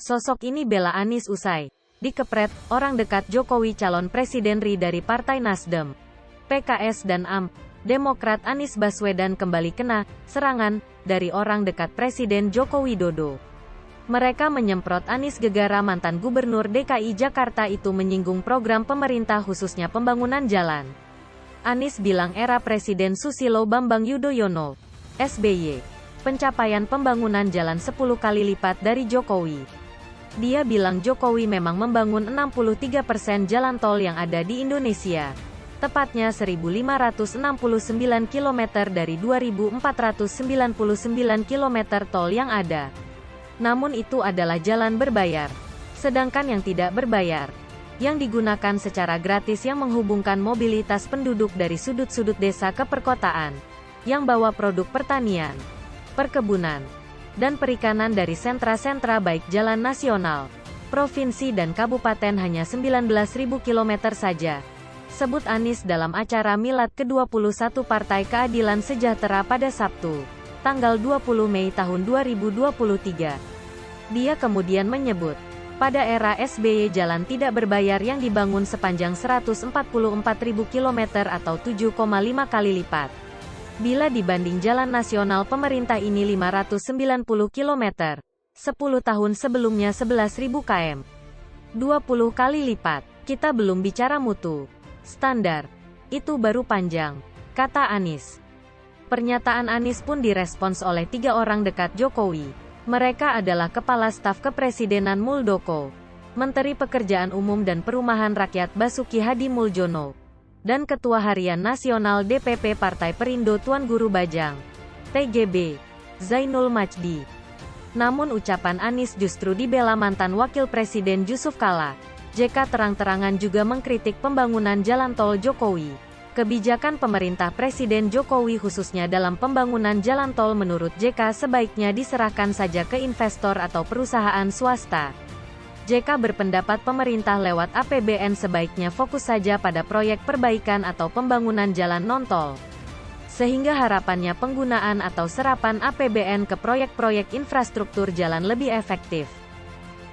Sosok ini bela Anies usai dikepret orang dekat Jokowi calon presiden RI dari Partai Nasdem, PKS dan AM. Demokrat Anies Baswedan kembali kena serangan dari orang dekat Presiden Joko Widodo. Mereka menyemprot Anies gegara mantan Gubernur DKI Jakarta itu menyinggung program pemerintah khususnya pembangunan jalan. Anies bilang era Presiden Susilo Bambang Yudhoyono, SBY, pencapaian pembangunan jalan 10 kali lipat dari Jokowi. Dia bilang Jokowi memang membangun 63% jalan tol yang ada di Indonesia. Tepatnya 1.569 km dari 2.499 km tol yang ada. Namun itu adalah jalan berbayar. Sedangkan yang tidak berbayar, yang digunakan secara gratis yang menghubungkan mobilitas penduduk dari sudut-sudut desa ke perkotaan, yang bawa produk pertanian, perkebunan, dan perikanan dari sentra-sentra baik jalan nasional, provinsi dan kabupaten hanya 19.000 km saja. Sebut Anies dalam acara Milad ke-21 Partai Keadilan Sejahtera pada Sabtu, tanggal 20 Mei tahun 2023. Dia kemudian menyebut, pada era SBY jalan tidak berbayar yang dibangun sepanjang 144.000 km atau 7,5 kali lipat. Bila dibanding jalan nasional pemerintah ini 590 km, 10 tahun sebelumnya 11.000 km. 20 kali lipat. Kita belum bicara mutu, standar, itu baru panjang, kata Anies. Pernyataan Anies pun direspons oleh 3 orang dekat Jokowi. Mereka adalah Kepala Staf Kepresidenan Muldoko, Menteri Pekerjaan Umum dan Perumahan Rakyat Basuki Hadi Muljono, dan Ketua Harian Nasional DPP Partai Perindo Tuan Guru Bajang, TGB, Zainul Majdi. Namun ucapan Anies justru dibela mantan Wakil Presiden Yusuf Kala. JK terang-terangan juga mengkritik pembangunan jalan tol Jokowi. Kebijakan pemerintah Presiden Jokowi khususnya dalam pembangunan jalan tol menurut JK sebaiknya diserahkan saja ke investor atau perusahaan swasta. JK berpendapat pemerintah lewat APBN sebaiknya fokus saja pada proyek perbaikan atau pembangunan jalan non-tol. Sehingga harapannya penggunaan atau serapan APBN ke proyek-proyek infrastruktur jalan lebih efektif.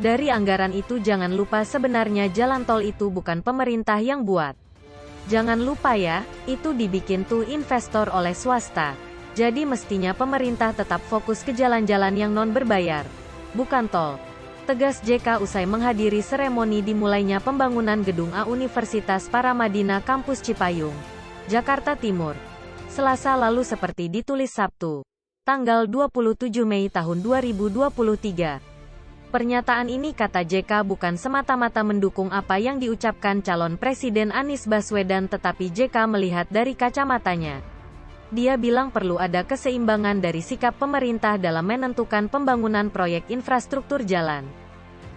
Dari anggaran itu jangan lupa sebenarnya jalan tol itu bukan pemerintah yang buat. Jangan lupa ya, itu dibikin tuh investor oleh swasta. Jadi mestinya pemerintah tetap fokus ke jalan-jalan yang non berbayar, bukan tol. Tegas JK usai menghadiri seremoni dimulainya pembangunan gedung A Universitas Paramadina Kampus Cipayung, Jakarta Timur, Selasa lalu seperti ditulis Sabtu, tanggal 27 Mei tahun 2023. Pernyataan ini kata JK bukan semata-mata mendukung apa yang diucapkan calon Presiden Anies Baswedan tetapi JK melihat dari kacamatanya. Dia bilang perlu ada keseimbangan dari sikap pemerintah dalam menentukan pembangunan proyek infrastruktur jalan.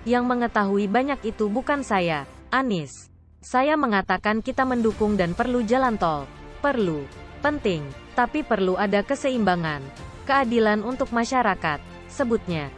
Yang mengetahui banyak itu bukan saya, Anies. Saya mengatakan kita mendukung dan perlu jalan tol. Perlu. Penting. Tapi perlu ada keseimbangan. Keadilan untuk masyarakat, sebutnya.